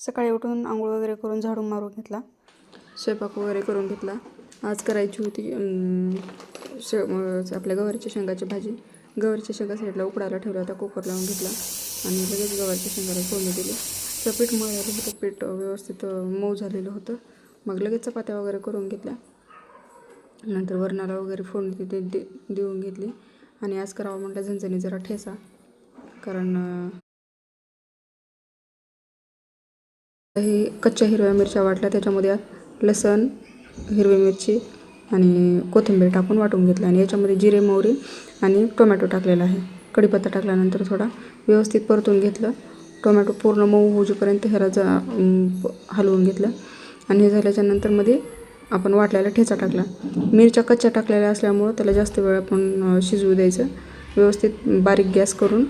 सकाळी उठून आंघोळ वगैरे करून झाडू मारून घेतला, स्वयंपाक वगैरे करून घेतला. आज करायची होती आपल्या गवारीच्या शेंगाची भाजी. गवारीच्या शेंगा साईडला उकडायला ठेवला होता, कुकर लावून घेतला आणि लगेच गवारीच्या शेंगाला फोडणी दिली. पीठ मळलेलं होतं, पीठ व्यवस्थित मऊ झालेलं होतं. मग लगेच चपात्या वगैरे करून घेतल्या. नंतर वरणाला वगैरे फोडणी देऊन घेतली. आणि आज करावं म्हटलं झणझणी जरा ठेचा, कारण हे कच्च्या हिरव्या मिरच्या वाटल्या, त्याच्यामध्ये लसण, हिरवी मिरची आणि कोथिंबीर टाकून वाटून घेतलं आणि याच्यामध्ये जिरे, मोहरी आणि टोमॅटो टाकलेला आहे. कढीपत्ता टाकल्यानंतर थोडा व्यवस्थित परतून घेतलं. टोमॅटो पूर्ण मऊ होईपर्यंत ह्याला हलवून घेतलं आणि हे झाल्याच्या नंतर मध्ये आपण वाटलेला ठेचा टाकला. मिरच्या कच्च्या टाकलेल्या असल्यामुळं त्याला जास्त वेळ आपण शिजवू द्यायचं. व्यवस्थित बारीक गॅस करून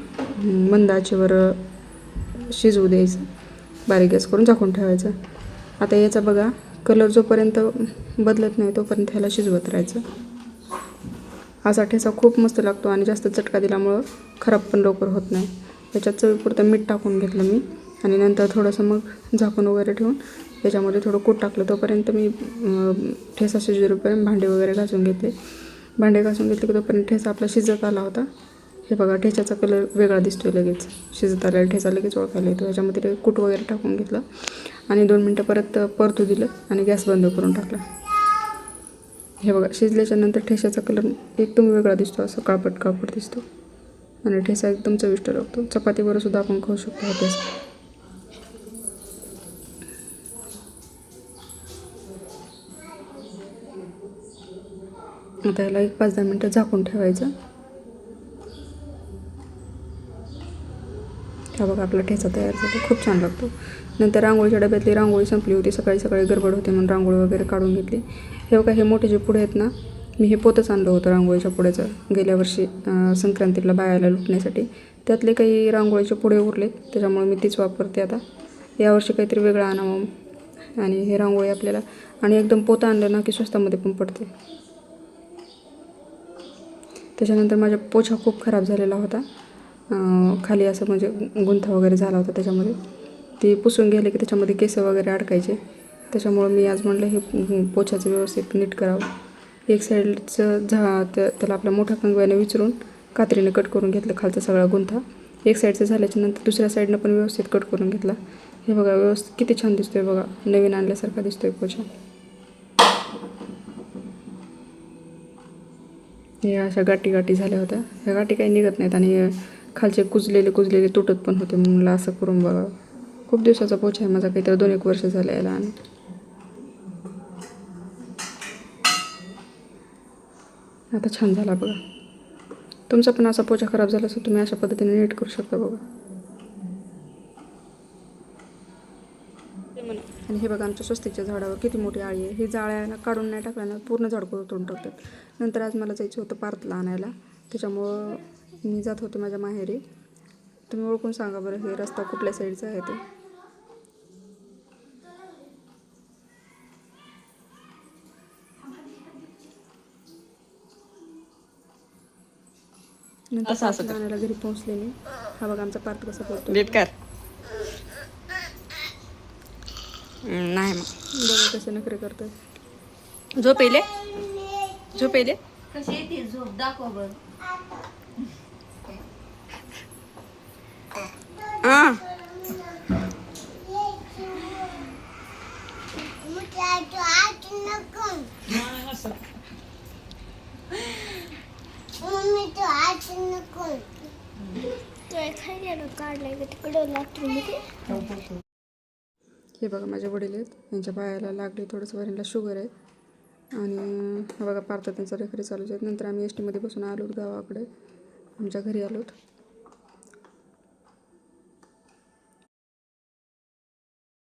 मंद आचेवर शिजवू द्यायचं. बारीक गॅस करून झाकून ठेवायचं. आता याचा बघा कलर जोपर्यंत बदलत नाही तोपर्यंत ह्याला शिजवत राहायचं. असा ठेचा खूप मस्त लागतो आणि जास्त चटका दिल्यामुळं खराब पण लवकर होत नाही. त्याच्यात चवीपुरतं मीठ टाकून घेतलं मी आणि नंतर थोडंसं मग झाकून वगैरे ठेवून त्याच्यामध्ये थोडं कूट टाकलं. तोपर्यंत मी ठेचा शिजूपर्यंत भांडे वगैरे घासून घेतले. भांडे घासून घेतले की तोपर्यंत ठेचा आपला शिजत आला होता. हे बघा ठेच्याचा कलर वेगळा दिसतोय, लगेच शिजत आलेला ठेचा लगेच ओळखायला येतो. ह्याच्यामध्ये कूट वगैरे टाकून घेतलं आणि 2 मिनटं परत परतू दिलं आणि गॅस बंद करून टाकला. हे बघा शिजल्याच्या नंतर ठेच्याचा कलर एकदम वेगळा दिसतो, असं काळपट काळपट दिसतो आणि ठेचा एकदम चविष्ट लागतो. चपातीवर सुद्धा आपण खाऊ शकतो हा ठेचा. आता ह्याला 1-5-10 मिनटं झाकून ठेवायचं. हा बघा आपला ठेचा तयार झाला, खूप छान लागतो. नंतर रांगोळीच्या डब्यातली रांगोळी संपली होती. सकाळी सकाळी गडबड होते म्हणून रांगोळी वगैरे काढून घेतली. हे बघा हे मोठे जे पुढे आहेत ना, मी हे पोतच आणलं होतं रांगोळीच्या पुढ्याचं गेल्या वर्षी संक्रांतीला बायाला लुटण्यासाठी. त्यातले काही रांगोळीचे पुढे उरले, त्याच्यामुळे मी तीच वापरते आता. यावर्षी काहीतरी वेगळं आणावं आणि हे रांगोळी आपल्याला आणि एकदम पोतं आणलं ना की स्वस्तामध्ये पण पडते. त्याच्यानंतर माझा पोछा खूप खराब झालेला होता, खाली असं म्हणजे गुंथा वगैरे झाला होता त्याच्यामध्ये. ती पुसून गेले की त्याच्यामध्ये केस वगैरे अडकायचे. त्याच्यामुळं मी आज म्हटलं हे पोछाचं व्यवस्थित नीट करावं. एक साईडचं त्याला आपल्या मोठ्या कंगव्याने विचारून कात्रीने कट करून घेतलं खालचा सगळा गुंथा. एक साईडचं झाल्याच्या नंतर दुसऱ्या साईडनं पण व्यवस्थित कट करून घेतला. हे बघा व्यवस्थित किती छान दिसतोय बघा, नवीन आणल्यासारखा दिसतोय पोछा. हे अशा गाठी गाठी झाल्या होत्या, ह्या गाठी काही निघत नाहीत आणि खालचे कुजलेले तुटत पण होते. म्हणून असं करून बघा. खूप दिवसाचा पोछा आहे माझा, काहीतरी 2-1 वर्ष झालं याला. आणि आता छान झाला बघा. तुमचा पण असा पोछा खराब झाला असं तुम्ही अशा पद्धतीने नीट करू शकता बघा. आणि हे बघा आमच्या स्वस्तिकच्या झाडावर किती मोठी आळी आहे. ही जाळ्याला काढून नाही टाकला ना पूर्ण झाड तोडून टाकतात. नंतर आज मला जायचं होतं पार्थला आणायला, त्याच्यामुळं मी जात होते माझ्या माहेरी. तुम्ही ओळखून सांगा बरं हे रस्ता कुठल्या साईडचा आहे ते. नंतर पार्थला आणायला घरी पोहोचले मी. हा बघा आमचा पार्थ कसा बोलतो. नाही मग बघा कसे नखरे करतात. झोपेले कशी ती झोप दाखव बघ. हे बघा माझे वडील आहेत, यांच्या पायाला लागले थोडंसं, वरीला शुगर आहे. आणि बघा पार्थ त्यांचा रेखरी चालूच आहेत. नंतर आम्ही एस टीमध्ये बसून आलोत गावाकडे, आमच्या घरी आलोत.